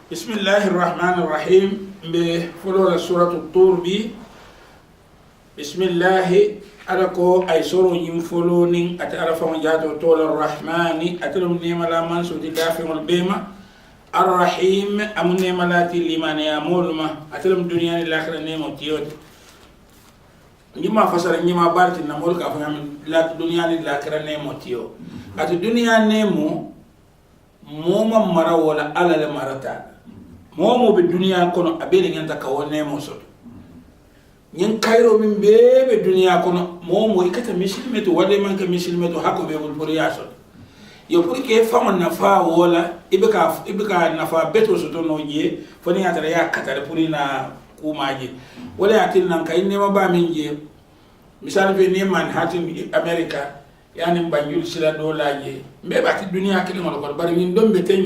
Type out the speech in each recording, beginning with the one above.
بسم الله الرحمن الرحيم بفلور سورة الطور بي بسم الله ألكو أي سورة ينفلونين أتعرف مجاد طول الرحمن أتلم نيم لا منسو دافع البيمة الرحيم أم نيم لا تلمان يا مولما أتلم دنيا الآخرة نيم وتيوت نيما فسر نيما بارت نمول كافهم لا دنيا الآخرة نيم وتيو أت دنيا نيمو موما مرا ولا على المرتا momo be duniya kono abele nganta ka wonne mo so nyen kayro min be duniya kono momo ikata misilme to wade man ka misilme to hako be bul poriya so yo pour que fama na fa wala ibeka na fa beto so to no je foni atara ya katare pour na kumaje wala atin nan kay ne ma ba min je misal be ne man hatim america yani banjul sila do laje be ba ti duniya kili ngol ko bari min dombe ten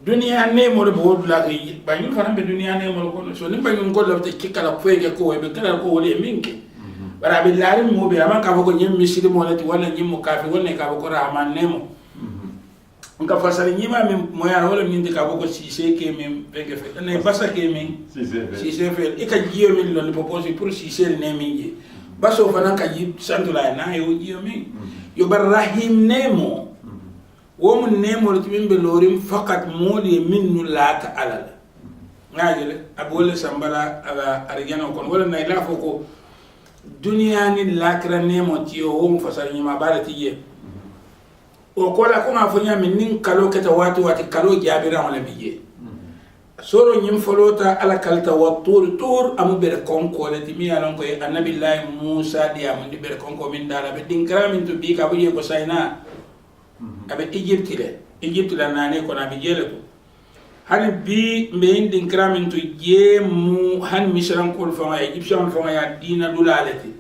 duniya ne mo do bodu la gi banyu fana be duniya ne mo ko so ni banyu ko lafte kikala fege ko be kala ko wole minke bara be larim mo be ama ka ko nyem misiri mo lati wala nyim mo kafi wala ka ko rahman ne mo nka fasari nyima mi mo ya wala min de ka ko si se ke mi pege fe ne basa ke mi si se fe e ka jiyo mi lo le propose pour si se ne mi ji baso fana ka ji santula na yo jiyo mi yo bar rahim ne mo ومن نيمور تبين بلوريم فقط مولي منو لا تعالى ناجل أقول سامبلا على أرجعنا وكون ولا نيلا فوكو دنيا ني لاكرا نيمو تيو هم فسرني ما بارتيه وكولا كون أفنيا من نين كلو كتواتو واتي كلو جابيرا ولا بيجي سورو نيم فلوتا على كالتا وطور تور أمو بيركون كولا تيمي ألون كوي النبي الله موسى دي أمو دي بيركون كو من دارا بدين كرامين تبيك أبو يكو ساينا abe Egypte la nane ko na be jele ko hani bi me indi kramin to jemu han misran ko fa Egyptian fa ya dina dulalati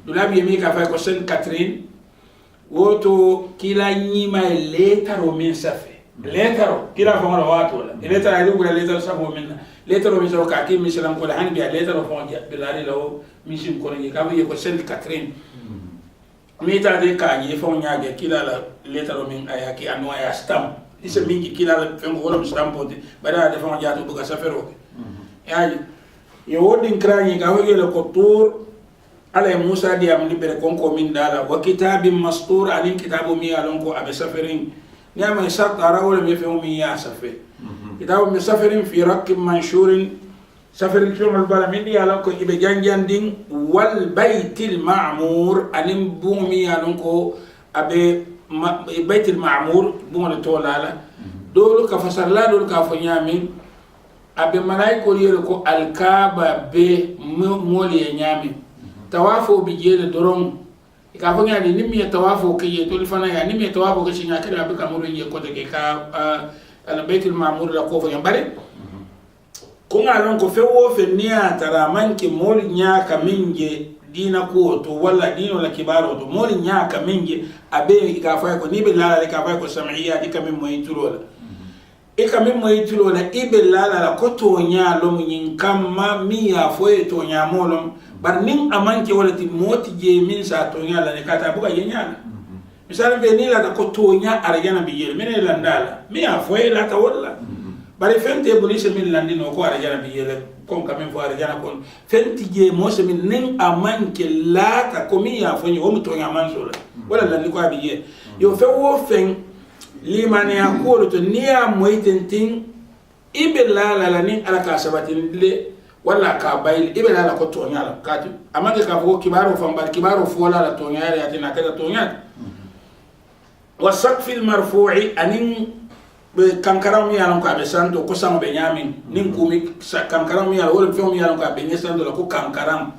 dulabi mi ka fa ko Saint Catherine woto kila nyima letaro min safe letaro kila fa wala wato la letaro ay dugula letaro sabo min letaro mi so ka ki misran ko han bi letaro fa ya bilari law misim ko ni ka bi ko Saint Catherine mita de ka yi fon nyaage kila la letaro min ayaki anu aya stamp ise mingi kila la fen ko wala stamp de bada de fon jaatu buga safero yaji yo wodin krani ga wogele ko tour ala Musa di am libere konko min dala wa kitabim mastur alin kitabu mi alon ko abe safarin nyama shartara wala mi fe mi ya safe kitabu mi safarin fi rakim manshurin سفر الكرم البلمين يالون كو إبه جانجان دين والبيت المعمور أنم بومي يالون كو أبي بيت المعمور بوم التولالا دولو كفسر لا دولو كفنيامين أبي ملايكو ليلو كو الكابة بي مولي ينيامين توافو بجيل درون كافنيا دي نمي توافو كي يتولفنا يا نمي توافو كشينا كده أبي كامورو يكوتك كا البيت المعمور لكوفو ينبالي kunga lon ko fewo fe niya tara manke mol nya ka minge dina ko to wala dino la kibaro to mol nya ka minge abe ka fa ko ni be lala ka fa ko sam'iya di ka min moy tulola e ka min moy tulola ibe lala la ko to nya lo min kamma mi ya fo e to nya molom bar nin amanke wala ti moti je min sa to nya la ne kata buka yenya misal be ni la ko to nya arjana bi yel mene la ndala mi ya fo e la ta wala bari fente bonise min landi no ko arjana bi yele kon kamen fo arjana kon fenti je mo se min nin amanke lata ko mi ya fo ni o muto ya mansola wala landi ko abi ye yo fe wo fen limane ya ko to niya moitentin ibe la ni ala ka sabatin le wala ka bayil ibe la ko to nyala kati amage ka fo kibaro fo mbal kibaro fo la to nyala ya tina kada to nyala wasaqfil marfu'i anin be kankaram mi yalon ko abe santo ko samo be nyamin nin kumi kankaram mi yalon wala fe mi yalon ko abe nyesanto la ko kankaram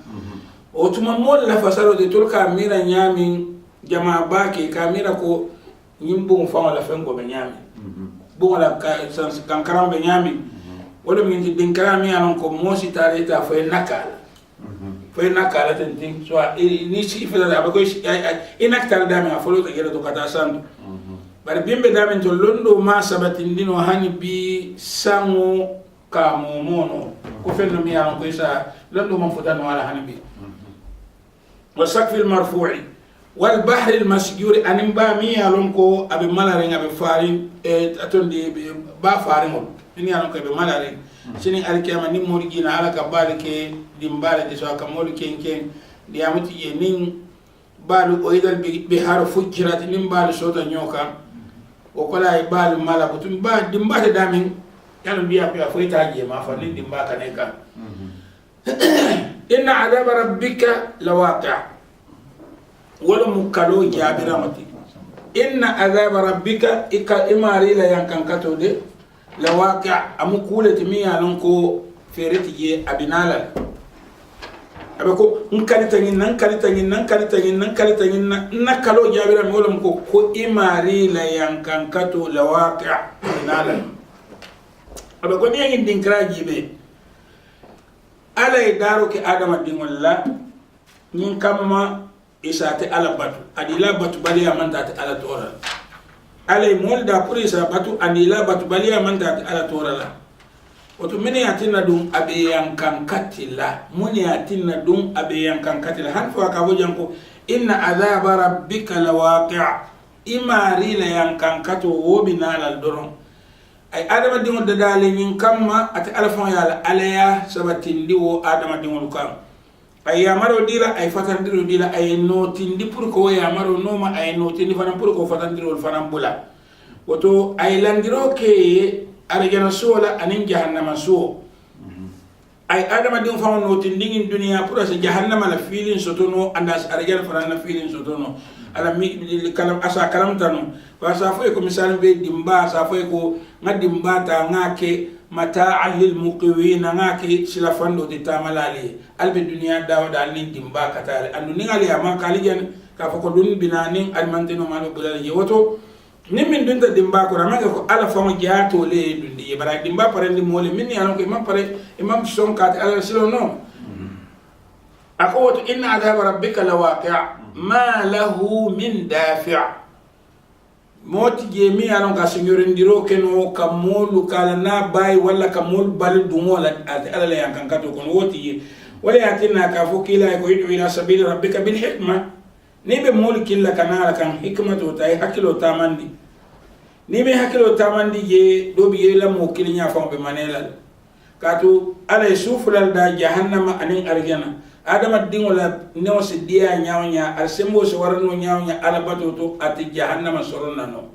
o tuma mol la fasaro de tol ka mira nyamin jama baki ka mira ko nyimbo fa wala fe ko be nyamin bo wala ka kankaram be nyamin wala min ti din karam mi yalon ko mosi tare ta fe nakala fe nakala tin so ni si fe da ba ko inaktar da mi afolo ta gere to kata santo bari bimbe damen to londo ma sabatindino hani bi sango ka momono ko fenno mi yaron ko isa londo man futano wala hani bi wasaqfil marfu'i wal bahri al masjur anim ba mi yalon ko abe malare ngabe farin atondi ba farin on ni yalon ko abe malare sini alkiyama ni mori gina ala ka balike dimbale de so ka mori ken diamuti ye nin balu o idal bi har fujirat nin balu sota nyoka o kola e balu mala ko tum ba dimbate damin yalon biya ko fo itaje ma fa nin dimba kaneka inna adaba rabbika lawaqi' wala mukalo jabiramati inna adaba rabbika imari la yankankato de lawaqi' amukulati mi yalon ko fereti je abinala abako nkalita ngin nakalo jabiram wala ko imari la yankankato lawaqi' abinala abako ni ngin dinkra jibe ala idaro ki adama dingolla nyin kamma isate ala batu adila batu baliya mantati ala tora ala molda pour isa batu adila batu baliya mantati ala tora la oto mini atinna dum abe yankan katila muni atinna dum abe yankan katila han fo ka bojanko inna adhaba rabbika lawaqi' imari la yankan kato wobina ala doron ay adama dingo dadale nyin kamma ati alfon yala alaya sabatindi wo adama dingo lukam ay yamaro dila ay fatandiro dila ay notindi pour ko yamaro noma ay notindi fana pour ko fatandiro fana bula woto ay landiro ke arjana sola anin jahannama so ay adama dingo fama notindi ngin dunya pour sa jahannama la filin sotono andas arjana fana na filin sotono ala mi kalam asa kalam tanu fa sa fo ko misal be dimba sa fo ko ngadimba ta ngake mata'an lil muqiwin ngake sila fando de tamalali albe dunya dawda alin dimba katale andu ningali ama kaligen ka fo ko dun binanin almantino mano bulal yewoto nimin dunta dimba ko ramanga ko ala famo jaato le dundi bara dimba parandi mole minni alon ko imam pare imam son kat ala silo no أقول إن عذاب ربك لواقع ما له من دافع موت جميع أنا كسنجورين ديرو كنو كمول كالنا باي ولا كمول بال دموع على لا يمكن كتوكن وتي ولا يأتينا كفوكيلا يقول إلى سبيل ربك بالحكمة نبي مول كلا كنا كان حكمة وتاي حكيلو تامندي نبي حكيلو تامندي يه دوبي يلا موكلين يفهم بمانيلا كاتو على يسوف للدا جهنم أنين أرجنا adama dingola newo se dia nyawnya alsembo se warano nyawnya ala batoto ati jahannama soronna no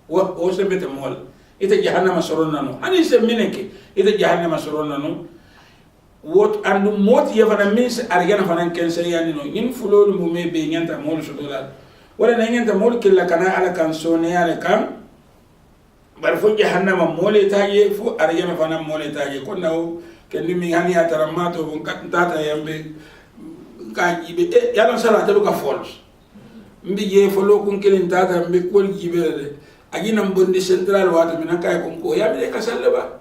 o se bete mol ite jahannama soronna no ani se mineke ite jahannama soronna no wot andu mot yevana min se argana fanan kense yani no in fulol mu me be nyanta mol so dolal wala na nyanta mol killa kana ala kan sone ala kam bar fo jahannama mole taje fo argana fanan mole taje ko nawo kendi mi hani ataramato bon katata yambe ka jibe yalla sala tabu ka fols mbi je folo kun kelin tata mbi kol jibe de agina mbondi central wata mina kay ko ya be ka salle ba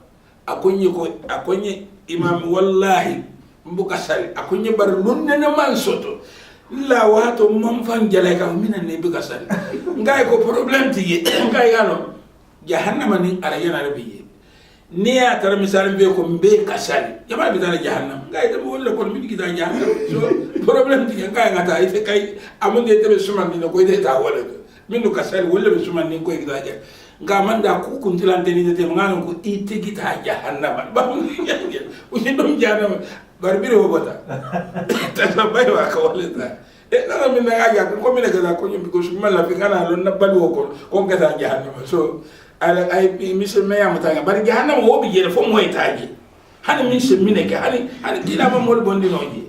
akonye imam wallahi mbuka sal akonye bar lunne na man soto la wato mom fan jale ka mina ne bi ka sal ngay ko problem ti ngay yalo jahannama ni ara yana rabiye niya tara misal be ko mbe kasali jama bi tara jahannam ngay de wala ko mi kita jahannam so problem ti ngay ngata ite kay amunde te suman ni ko ite ta wala min do kasali wala be suman ni ko kita ja ngamanda ku kuntilante ni te ngano ko ite kita jahannam ba uji dum jahannam barbire wobota ta sabay wa ko wala ta na min na ga ko mi ne ga ko nyum ko suma la fi kana lon na balu ko ngata jahannam so ala ay misal me amata bari jahannam wo bi jere fo moy taaji hani min se mineke hani kila ma mol bondinoji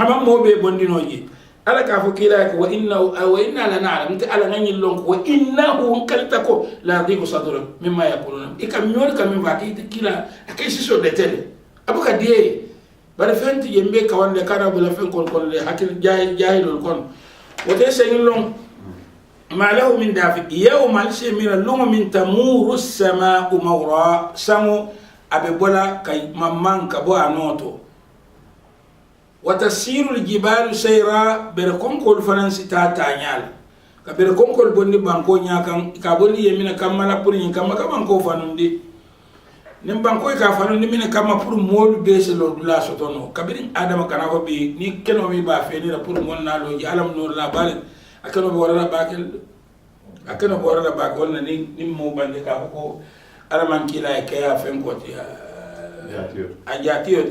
ama mo be bondinoji ala ka fo kila ko wa inna la na'lam ta ala ngani lon ko innahu kaltako la diku sadru mimma yaquluna ikam nyor kam min fati kila akay si so detele abuka die bari fenti yembe ka wande kana bula fen kon le hakil jahilul kon wote sen lon ما له من دافع يوم الشمير لهم من تمور السماء مورا سمو أبي بولا كي ممان كبو أنوتو وتسير الجبال سيرا بركم كل فرنسي تاتانيال كبركم كل بني بانكو نياكم كابولي يمين كمالا بوري كما كو فانوندي نمبانكو كافانوندي مين كما بور مول بيس لو لا سوتونو كبرين آدم كانوا بي ني كنو مي بافيني لا بور مول نالو يالم نور لا بالي akano borala bakel akano borala bakol na ni mo bande ka ko ala man kila ke ya fen ko ti a jatiyo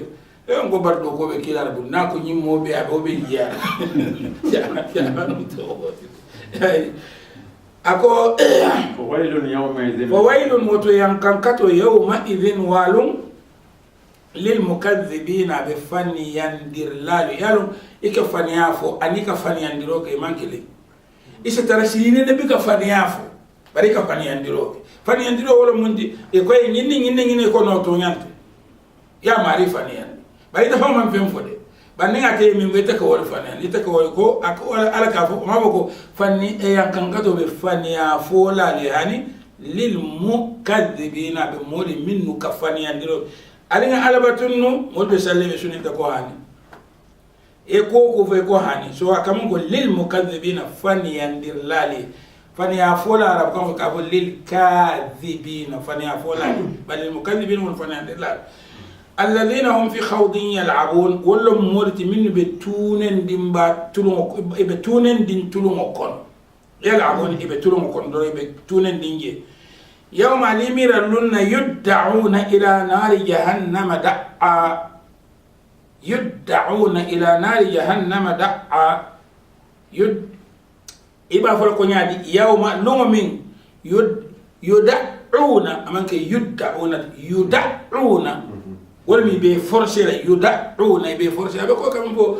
e ngo bardo ko be kila bu na ko nyimmo be abo be ya ya no to ako fawailun moto yankankato yawma idhin walum lil mukaththibina be fani yandir lalu yalum ika fani yafo anika fani yandiro ke mankile isa tarasine de bika fani yafo bari ka fani yandiro wala mundi e ko nyinni ko no to nyante ya mari fani yan bari da fam man fem fode banni ate min weta ko wala fani ita ko ko ala ka fo ma ko fani e yankankato be fani yafo la li hani lil mukaththibina be moli minnu ka fani yandiro alinga alabatunnu molbe salleme sunita ko hani e ko fe ko hani so akamu ko lil mukaththibina fani yandir lali fani afola arab kan ka bo lil kadhibina fani afola bal lil mukaththibina wal fani yandir lali alladhina hum fi khawdin yal'abun wallam molti min betunen dimba tulungo e betunen din tulungo kon yal'abun e betulungo kon do e betunen dinje يوم اليمير لن يدعون إلى نار جهنم دعا يدعون إلى نار جهنم دعا إبا فلقون يادي يوم نوم يدعون أمانك يدعون ولم يبي فرسي يدعون يبي فرسي أبقى كم بو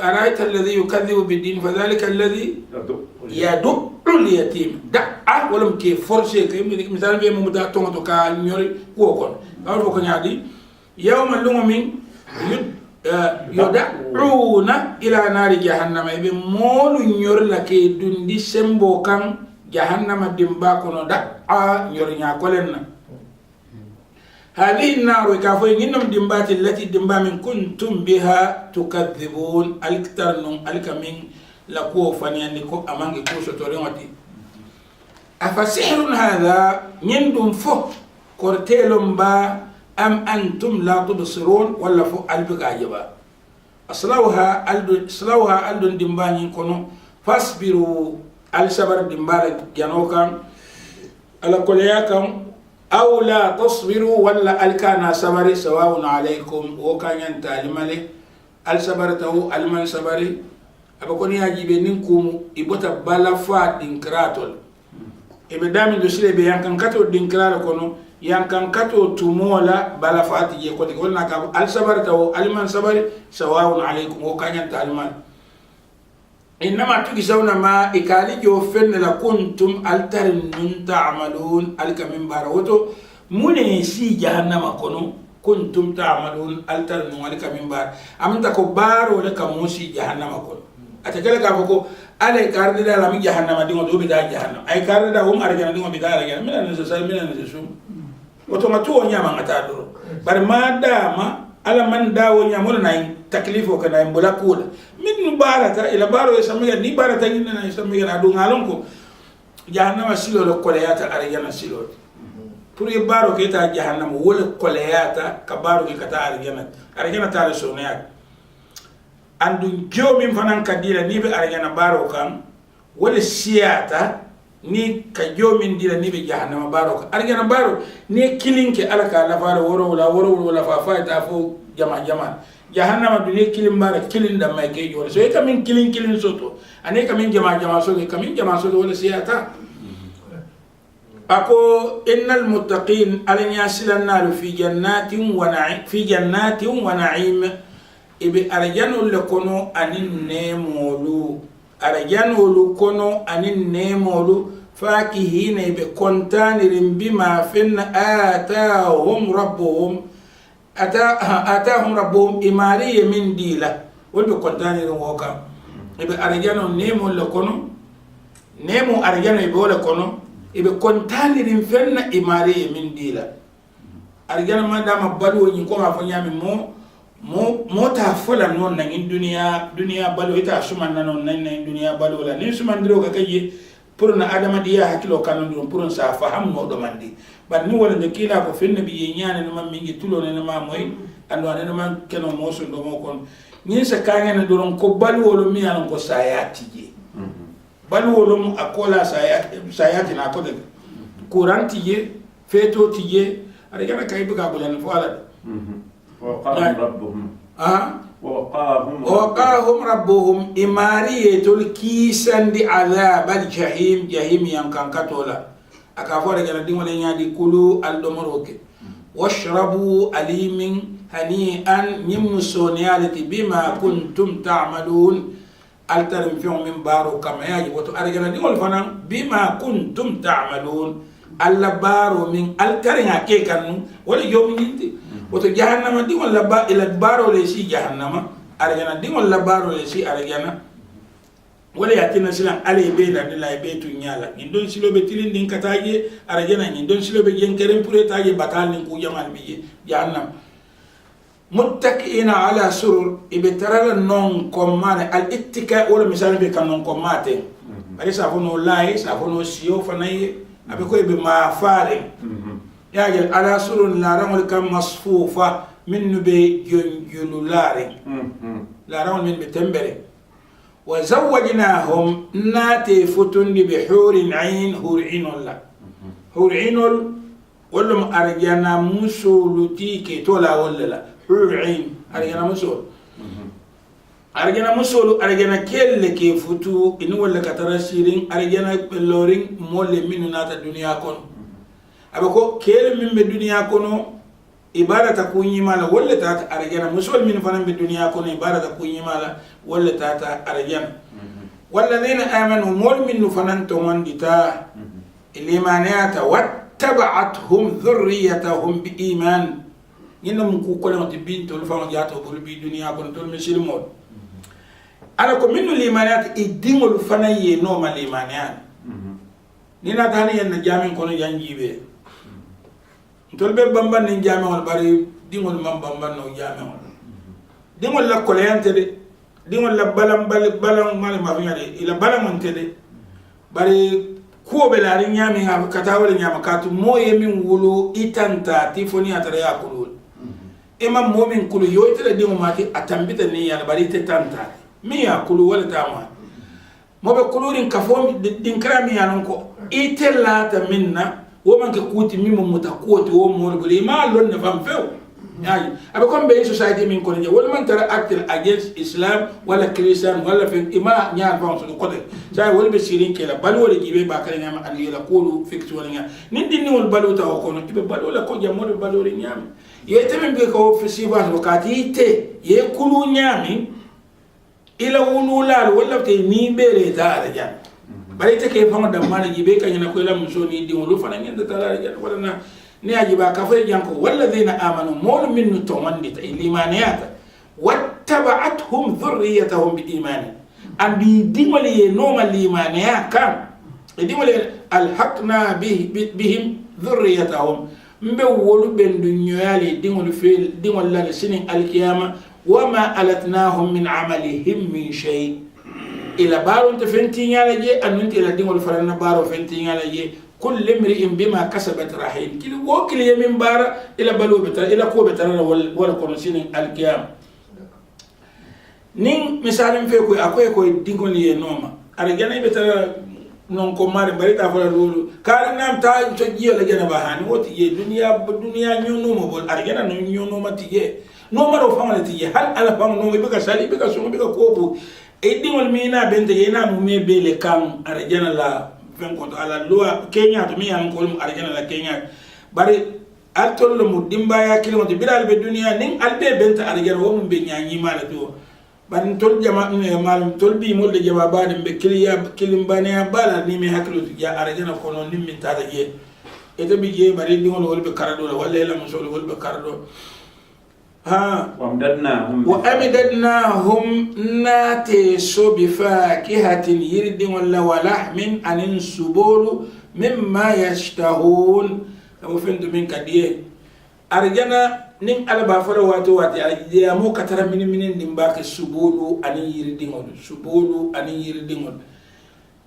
أرأيت الذي يكذب بالدين فذلك الذي يدعو اليتيم دعا ولم كي فرشي كي مثلا في ممدا تونتو كا نيوري كوكون قالوا كون يادي يوم اللوم من يدعون الى نار جهنم يبي مول نيور لكي دوندي سمبو كان جهنم ديمبا كونو دعا نيور نيا كولن هذه النار كافين انهم ديمبات التي ديمبا من كنتم بها تكذبون الكترن الكمين لكو فنيانكو امانغي كوشو توريوتي افسحر هذا يندم فو كورتيلوم با ام انتم لا تبصرون ولا فو البك عجبا اصلوها الدن دمباني كونو فاصبروا الصبر دمبال جانوكا على كلياكم او لا تصبروا ولا الكانا صبر سواء عليكم وكان ينتالمالي الصبرته المن صبري abakoni ajibe ninkum ibota bala fa dinkratol ebe dami do sile be yankan kato dinkrala kono yankan kato tumola bala fa ti je ko de wonna ka al sabarta o alman sabari sawa'un alaykum o kanyan talman inma tugisawna ma ikali jo fenna la kuntum altarin ta'malun alka min barawoto mune si jahannama kono kuntum ta'malun altarin alka min bar amta ko baro le kamusi jahannama kono atakala ka ko ale karde da lami jahannama dingo do be da jahannama ay karde da hum arjana dingo be da arjana mina ne sa mina ne sum oto matu onya ma ngata do bar ma dama ala man dawo nya mo na taklifo kana mbola kula min barata ila baro esamiga ni barata ni na esamiga na do ngalon ko jahannama silo lo koleyata arjana silo pour e baro ke ta jahannama wala koleyata ka baro ke kata arjana ta le sonya andu jomi fanan kadira ni be arjana baro kan wala siyata ni ka jomi ndira ni be jahannama baro kan arjana baro ni kilinke alaka la faro woro wala fa ta fo jama jahannama du ni kilim bara kilin da mai ke jore so e kamin kilin soto ane kamin jama so e kamin jama so wala siyata ako innal muttaqin alanya silanna fi jannatin wa na'im ibe arjanul kono anin nemolu arjanul kono anin nemolu fakihina ibe kontanirin bima finna atahum rabbuhum imari min dila wolbe kontanirin woka ibe arjanul nemol kono nemo arjanul ibe wala kono ibe kontanirin fenna imari min dila arjanul madama balu ni ko ma fanyami mo ta fola non na in dunia balo ita suman na non na in dunia balo la ni suman diro ka kaye pour na adama diya hakilo kanon dum pour sa faham no do mandi ban ni wala de kila ko fenna bi nyane no mammi ngi tulo ne ma moy ando ne ma keno mo so do mo kon ñin sa kaŋene doron ko baluwolu mi yalan ko sayati je baluwolu mu akola sayati na ko de kuranti je feto ti je ada gana kay buga bulan fo ala ووقاهم ربهم إمارية الكيسان دي عذاب الجحيم جحيم ينكن كتولا أكافور جنا دي ولين يدي كلوا الدمروك واشربوا أليم هنيئا يمسونيالتي بما كنتم تعملون ألترم فيهم من بارو كما يجب وتأرجنا دي ولفنا بما كنتم تعملون ألا بارو من ألترم كيكا ولا يوم ينتي woto jahannama di wala ba ila baro le si jahannama arjana di wala baro le si arjana wala yatina silan ale be da la be tu nyala ni don silo be tilin din kataje arjana ni don silo be jenkeren pure taje batal ni ku jamal bi jahannam muttaqina ala surur ibtarala non komane al ittika wala misal be kan non komate bari sa fono lai sa fono siyo fanay abe ko be ma fare ياجل على سر لا رمل كم مصفوفة من نبي جلولاري لا رمل من بتنبري وزوجناهم ناتي فتن بحور عين حور عين الله حور عين ولم أرجعنا مسول تيكي تولا ولا لا حور عين أرجعنا مسول أرجعنا مسول أرجعنا كل كي فتو إنه ولا كترسيرين أرجعنا بلورين مول منو نات الدنيا كون abako kele min be duniya kono ibadata kunyimala walla tata arjana musul min fanan be duniya kono ibadata kunyimala walla tata arjana walladheena amanu mol min fanan to mandita ilimaniyata wattaba'athum dhurriyyatuhum biiman yinam ku kono to binto fanan jato bul bi duniya kono to musulmon ala ko minnu limaniyat idingol fanan ye no mal limaniyat nina tani en jamin kono janjibe tolbe bamban ni jame wal bari dingol mam bamban no jame wal dingol la koleyante de dingol la balam mal ma fi ngade ila balam onte de bari ko be la ri nyami ha kata wala nyama katu moye min wulu itanta tifoni atara ya kulul imam momin kulu yoytele dingo mati atambita ni ya bari te tanta mi ya kulu wala tama mobe kulurin kafo din krami ya nonko itella ta minna woman ke kuti mimo mutakoti wo mo buli ma lon ne fam few yayi abe kom be society min ko ne wala man tara acte against islam wala christian wala fe ima nyaa fam so ko de say wala be sirin ke la bal wala jibe ba kala nyama an yela kulu fikti wala nya nin din ni wol balu ta ko no ibe balu la ko jamo de balu ri nyam ye temen be ko festival wakati te ye kulu nyami ila wulula wala te ni bere ta ala bari take fama da mana jibe kan yana ko ila musoni di wulu fana ngenda tala wala na ni ajiba ka fa janko walladheena amanu mol minnu tawandi ta limaniyata wattaba'athum dhurriyyatuhum biiman andi dimali ye noma limaniya kan dimali alhaqna bihim dhurriyyatuhum mbe wolu bendu nyoyali dimol fil dimol la sinin alqiyama wama alatnahum min amalihim min shay ila baro te fenti nyala je anunti ila dingol farana baro fenti nyala je كل امرئ بما كسبت رهين كل وكل يمين بارا الى بلو بتر الى كو بتر ولا كونسين القيام نين مثال فيكو اكو كو ديغول ينوما ارجانا بتر نون كو مار بريتا فلا لولو كارنام تا تجي لا جنا بهاني وتي دنيا نيونوما بول ارجانا نيونوما تيجي نوما رو فامل تيجي هل على فام نوما بيكا سالي بيكا سوما بيكا كوبو اي ديغول مينا بنت ينا مومي بيل كام ارجانا لا fenkoto ala loi Kenya to mi an ko arjana la Kenya bari altol mu dimba ya kilimo to biral be dunia nin albe benta arjana wo mun be nyanyi mala to bari tol jama mal tol bi mo de jama bade be kiliya kilim bane bala ni mi haklo to ya arjana ko non nim min tata je e to bi je bari ni wol be karado wala la mo so wol be karado ها وأمددناهم ناتي بفاكهة يرد ولا ولحم أن سبول مما يشتهون لو فهمت من كديه أرجنا نين على بافر واتو واتي يا مو كتر من نمباك سبول أن يرد سبول أن يرد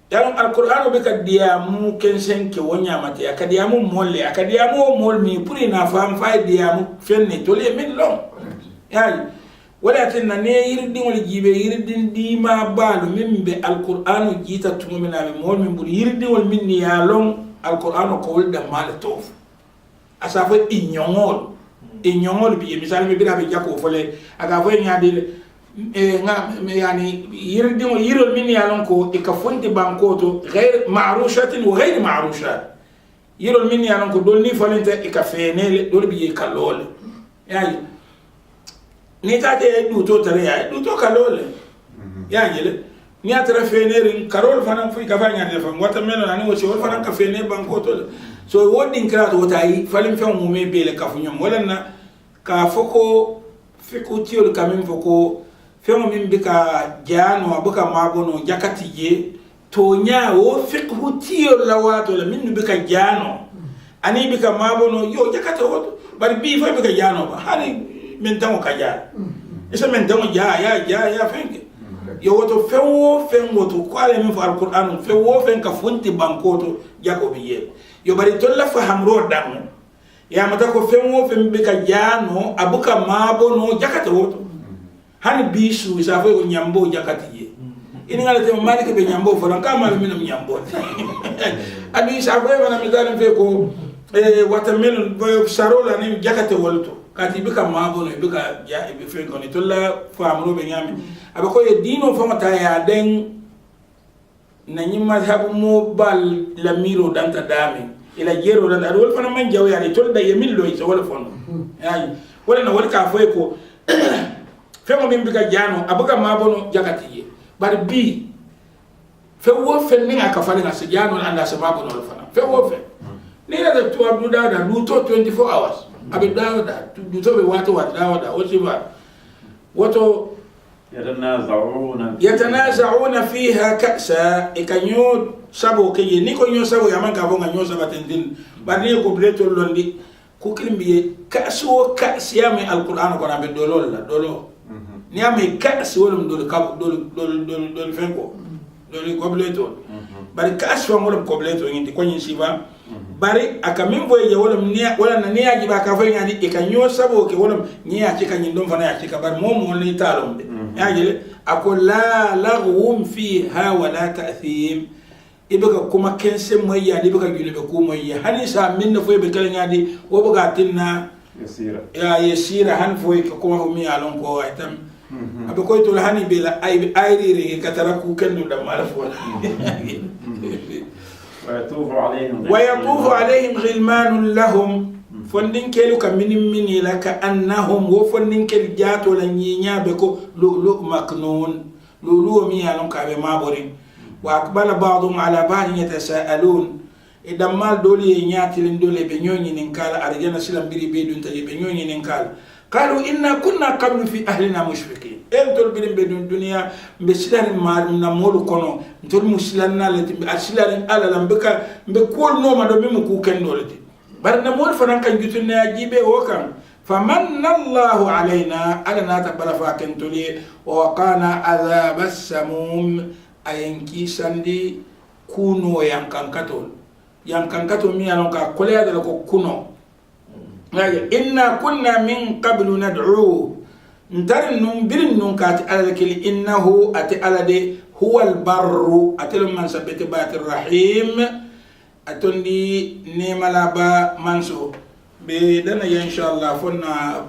yang alquran be ka diamu kensen ke wonya mate akadiamu molle akadiamu mol mi puri na fam fay diamu fenne to le min long yayi wala tinna ne yirdin wala jibe yirdin di ma balu min be alqur'anu jita tumina be mol min bul yirdin wal min ya long alqur'anu ko wal da mal tof asafa inyongol bi misal mi bira be jako fole aga fo nyaade nga yani yirdin yirol min ya long ko e ka fonti banko to ghair ma'rushatin wa ghair ma'rushat yirol min ya long ko dol ni falente e ka fenele dol bi kalole yayi ni ta te du to tare ya du to kalole ya ngele ni atra fenerin karol fana fu ka fanya de fam wata meno ani wo wol fana ka fene banko to so wodin kra to tayi falin fe mu me bele ka fu nyom wala na ka foko fiku tiol kamin foko fe mu min bika jano abuka magono jakati je to nya wo fiku tiol lawato la min bika jano ani bika magono yo jakati wo bari bi fa bika jano ba hani men tango kaja isa men tango ya fenge yo woto fewo to kwale min fa alquran fewo fen ka funti bankoto jako biye yo bari tolla fa hamro damu ya mata ko fewo fen be ka jano abuka mabono jakata woto hani bisu isa fa nyambo jakati ye ini ngala te malike be nyambo fo ranka mal min nyambo abi isa fa bana mizalim fe ko watermelon sarola ni jakata wolto kati bika mabono bika ya ibe fe ko ni tolla famro be nyami abe ko ye dino famata ya den na nyima habu mo bal la miro danta dami ila jero dan adol fana man jaw ya ni tolda ye millo so wala fono ay wala na wala ka foy ko fe mo min bika jano abuka mabono jakati ye bar bi fe wo fe ni aka fali na se jano anda se mabono wala fana fe wo fe ni la to abdu da du to 24 hours abi dawda du to be wato dawda o siba wato yatanaza'una fiha ka'sa ikanyo sabo keye niko nyo sabo yamanka bonga nyo sabo tendin bari ko bleto londi ko kilimbiye ka'su ka'si yami alquran ko na be dolo ni ame ka'si wolum dolo kab dolo fenko dolo ko bleto bari ka'si wolum ko bleto ngindi ko nyi siba bari akamin boye wolum ni wala na ni aji ba ka fanya ni ikanyo sabo ke wolum ni ya cika nyi ndom fana ya cika bari momo ni talombe yaje akol la laghum fiha wala ta'thim ibaka kuma kense moyya ni baka gune be ko moyya hani sa minna fo be kala ngadi wo baga tinna yasira han fo ko kuma ho mi alon ko aytam abe ko to hani be la ay ayri re kataraku kendo da mala fo ويطوف عليهم غلمان لهم فندين كيلو كمين لك أنهم وفندين كيل جاتو لنينيا بكو لؤلؤ مكنون لؤلؤ ميانون كابي مابورين وأقبل بعضهم على بعض يتساءلون إذا مال دولي ينياتي لندولي بنيوني ننكال أرجانا سلام بري بيدون تجي بنيوني ننكال قالوا إنا كنا قبل في أهلنا مشفقين entol birim be dunya be silani mar na molu kono ntol muslana lati asilani ala lambeka be kol no ma do be mu ku kendo lati bar na mol fanan kan jutune ajibe o kan famanna Allahu alaina ala na tabala fa kentoli wa qana adhab as-samum ayanki sandi kuno yankankato mi alon ka kolya de ko kuno inna kunna min qablu nad'u ntarin num birin nun kati alalakili innahu ati alade huwal barru atilum man sabiti batir rahim atondi nemalaba manso be dana ya inshallah fonna